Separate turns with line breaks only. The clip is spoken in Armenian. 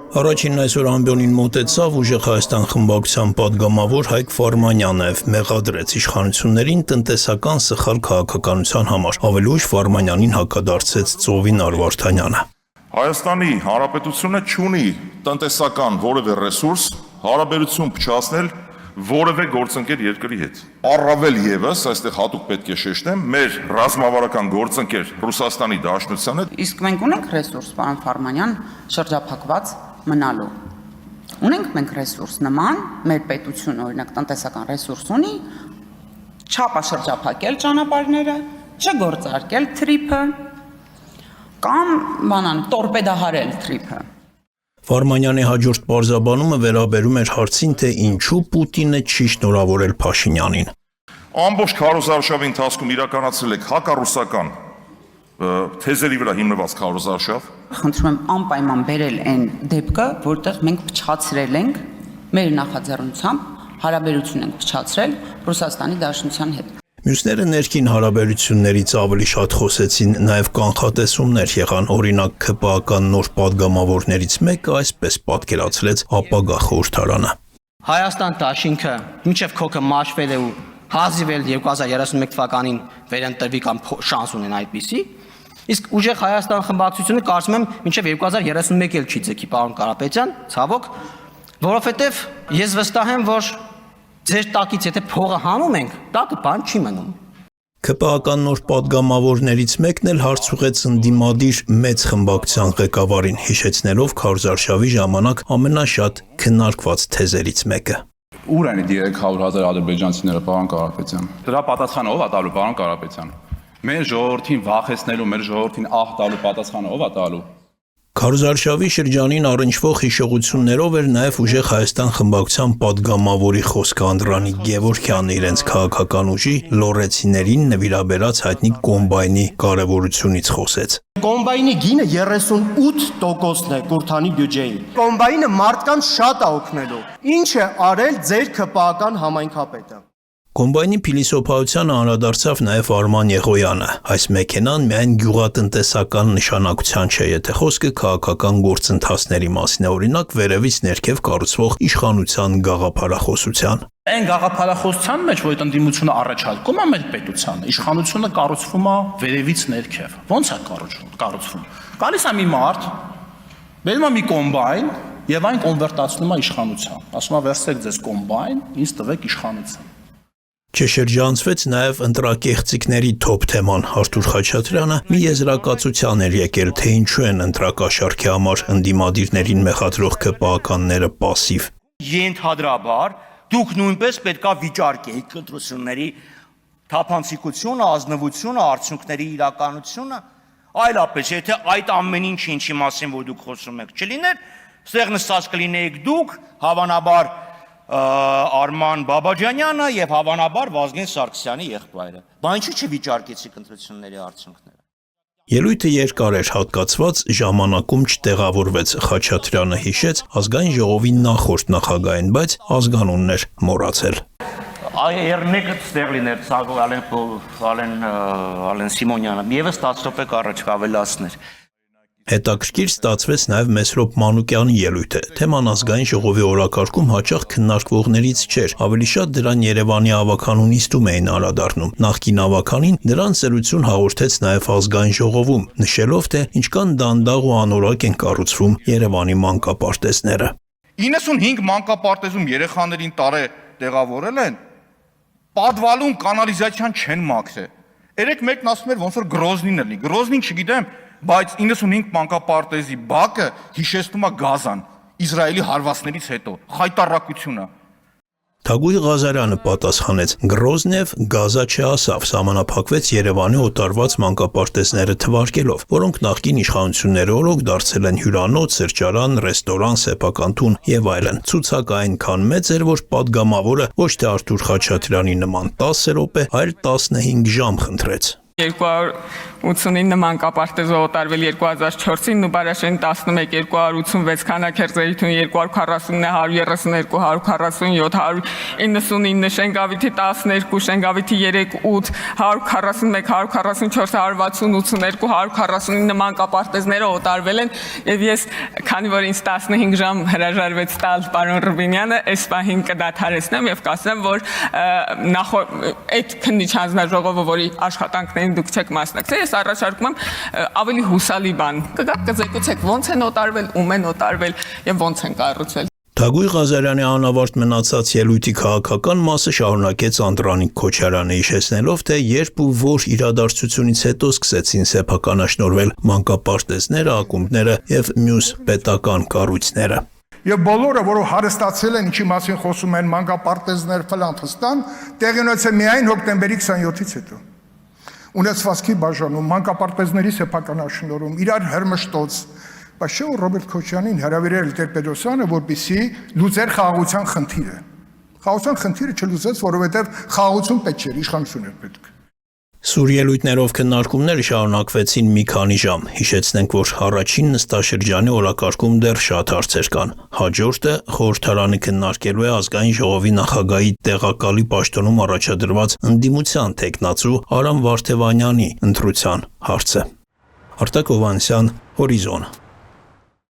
Առաջինն այսօր ամբիոնին մոտեցավ ուժեղ Հայաստան խմբակցության պատգամավոր Հայկ Ֆարմանյանը մեղադրեց իշխանություններին տնտեսական սխալ քաղաքականության համար։ Ավելի ուշ Ֆարմանյանին հակադարձեց Ծովինար Վարդանյանը։
Հայաստանի Հանրապետությունը չունի տնտեսական որևէ ռեսուրս հարաբերություն փչացնել որևէ գործընկեր երկրի հետ։ Առավել եւս այստեղ հատուկ պետք է շեշտեմ մեր ռազմավարական գործընկեր Ռուսաստանի Դաշնության հետ։
Իսկ մենք ունենք ռեսուրս, պարոն Ֆարմանյան, շրջափակված մնալու։ Ունենք մենք ռեսուրս նման, մեր պետությունը օրինակ տնտեսական ռեսուրս ունի, չափաշրջափակել ճանապարհները, չգործարկել թրիփը կամ տորպեդահարել թրիփը։
Ֆարմանյանի հաջորդ պարզաբանումը վերաբերում էր հարցին, թե ինչու Պուտինը չի շնորհավորել Փաշինյանին։
Ամբողջ քարոզարշավի ընթացքում իրականացրել եք հակառուսական թեզերի վրա հիմնված քարոզարշավ։
Խնդրում եմ անպայման բերել այն դեպքը, որտեղ մենք փչացրել ենք մեր նախաձեռնությամբ, հարաբերություն ենք փչացրել Ռուսաստանի Դաշնության հետ։
Մյուսները ներքին հարաբերություններից ավելի շատ խոսեցին, նաև կանխատեսումներ եղան, օրինակ ՔՊԱ-ական նոր պատգամավորներից մեկը այսպես պատկերացրեց ապագա խորհրդարանը։
Հայաստան դաշինքը մինչև քոքը մաշվել է ու հազիվել 2031 թվականին վերընտրվի կամ շանս ունեն այդպիսի, իսկ ուժեղ Հայաստան խմբակցությունը կարծում եմ մինչև 2031 էլ չի ձգի, պարոն Կարապետյան, ցավոք, որովհետև ես վստահ եմ, որ ձեր տակից եթե փողը հանում ենք, տակը բան չի մնում։
ՔՊԱ-ական նոր պատգամավորներից մեկն էլ հարց ուղեց ընդդիմադիր մեծ խմբակցության ղեկավարին, հիշեցնելով քարոզարշավի ժամանակ ամենաշատ քննարկված թեզերից մեկը։
Ուր են 300,000 ադրբեջանցիները, պարոն Կարապետյան։ Դրա պատասխանը ով է տալու, պարոն Կարապետյան։ Մեր ժողովրդին վախեցնելու, մեր ժողովրդին ահ տալու պատասխանը ով է տալու։
Քարոզարշավի շրջանին առնչվող հիշողություններով էր նաև ուժեղ Հայաստան խմբակցության պատգամավորի խոսքը Անդրանիկ Գևորգյանը իրենց քաղաքական ուժի լոռեցիներին նվիրաբերած հայտնի կոմբայնի կարևորությունից խոսեց։
Կոմբայնի գինը 38%-ն է Կուրթանի բյուջեին։ Կոմբայնը մարդկանց շատ է օգնելու։ Ինչ է արել ձեր ՔՊԱ-ական համայնքապետը։
Կոմբայնի փիլիսոփայությանը անդրադարձավ նաև Արման Եղոյանը։ Այս մեքենան միայն գյուղատնտեսական նշանակության չէ, եթե խոսքը քաղաքական գործընթացների մասին է, օրինակ վերևից ներքև կառուցվող իշխանության գաղափարախոսության։
Այն գաղափարախոսության մեջ, որ ընդդիմությունը առաջարկում է մեր պետությանը, իշխանությունը կառուցվում է վերևից ներքև։ Ոնց է կառուցվում։ Գալիս է մի մարդ, բերում է մի կոմբայն եւ այն կոնվերտացնում է իշխանության։ Ասում է վերցրեք ձեզ կոմբայն, ինձ տվեք իշխանություն։
Չշրջանցվեց նաև ընտրակեղծիքների թոփ թեման։ Արթուր Խաչատրյանը մի եզրակացության էր եկել, թե ինչու են ընտրակաշառքի համար ընդդիմադիրներին մեղադրող ՔՊԱ-ականները պասիվ։
Ենթադրաբար դուք նույնպես պետքա վիճարկեիք ընտրությունների թափանցիկությունը, ազնվությունը, արդյունքների իրականությունը, այլապես եթե այդ ամեն ինչի մասին որ դուք խոսում եք չլիներ, ստեղ նստած կլինեիք դուք, հավանաբար Արման Բաբաջանյանը եւ հավանաբար Վազգեն Սարգսյանի եղբայրը։ Բա ինչու՞ չվիճարկեցիք ընտրությունների արդյունքները։
Ելույթը երկար էր հատկացված, ժամանակում չտեղավորվեց, Խաչատրյանը հիշեց ազգային ժողովի նախորդ նախագահին, բայց ազգանունն էր մոռացել։
Երնեկը ստեղ լիներ Ալեն Սիմոնյանը, եւս 10 րոպե առաջ ավելացներ։
Հետաքրքիր ստացվեց նաև Մեսրոպ Մանուկյանի ելույթը։ Թեման ազգային ժողովի օրակարգում հաճախ քննարկվողներից չէր, ավելի շատ դրան Երևանի ավականուն իստում էին անդրադառնում։ Նախկին ավականին դրան սերություն հաղորդեց նաև ազգային ժողովում, նշելով, թե ինչքան դանդաղ ու անորակ են կառուցվում Երևանի մանկապարտեզները։
95 մանկապարտեզում երեխաներին տարե տեղավորել են, պատվալուն կանալիզացիան չեն մաքրել։ Երեք մեկն ասում էր ոնց որ Գրոզնին լինի։ Գրոզնին չգիտեմ, բայց 95 մանկապարտեզի բակը հիշեցնում է Գազան, Իսրայելի հարվածներից հետո, խայտառակությունը։
Թագուհի Ղազարյանը պատասխանեց. Գրոզնև Գազա չասավ, սահմանափակվեց Երևանի օտարված մանկապարտեզները թվարկելով, որոնք նախկին իշխանությունների օրոք դարձել են հյուրանոց, սրճարան, ռեստորան, սեփական տուն եւ այլն։ Ցուցակը այնքան մեծ էր, որ պատգամավորը ոչ թե Արթուր Խաչատրյանի նման 10 րոպե, այլ 15 ժամ խնդրեց։
289 մանկապարտեզ օտարվել 2004-ին, Նուբարաշեն 11, 286, Քանաքերձեյթուն 240, 132, 147, 199, Շենգավիթի 12, Շենգավիթի 3, 8, 141, 144, 160, 82, 149 մանկապարտեզները օտարվել են եւ ես քանի որ ինձ 15 ժամ հրաժարվեց տալ պարոն Ռուբինյանը, այս պահին կդադարեցնեմ եւ կասեմ, որ այդ քննիչ հանձնաժողովը, որի աշխատանքներին դուք չեք մասնակցել, ես առաջարկում եմ ավելի հուսալի բան կգաք կզեկուցեք ոնց են օտարվել, ում են օտարվել եւ ոնց են կառուցվել։
Թագուհի Ղազարյանի անավարտ մնացած ելույթի քաղաքական մասը շարունակեց Անդրանիկ Քոչարյանը, հիշեցնելով, թե երբ ու որ իրադարձությունից հետո սկսեցին սեփականաշնորհվել մանկապարտեզները, ակումբները եւ մյուս պետական կառույցները։
Եվ բոլորը, որը հարստացել են, ինչի մասին խոսում են մանկապարտեզներ ֆլան-ֆստան, տեղի ունեցել միայն հոկտեմբերի 27-ից հետո։ Ունեցվածքի բաժանում, մանկապարտեզների սեփականաշնորհում, իրար հրմշտոց, բայց չէ՞ որ Ռոբերտ Քոչարյանին հրավիրել Տեր-Պետրոսյանը, որպեսզի լուծեր խաղաղության խնդիրը։ Խաղաղության խնդիրը չլուծեց, որովհետև խաղաղություն պետք չէր, իշխանություն էր պետք։
Սուր ելույթներով քննարկումները շարունակվեցին մի քանի ժամ։ Հիշեցնենք, որ առաջին նստաշրջանի օրակարգում դեռ շատ հարցեր կան։ Հաջորդը խորհրդարանը քննարկելու է ազգային ժողովի նախագահի տեղակալի պաշտոնում առաջադրված ընդդիմության թեկնածու Արամ Վարդևանյանի ընտրության հարցը։ Արտակ Հովհաննիսյան, Հորիզոն։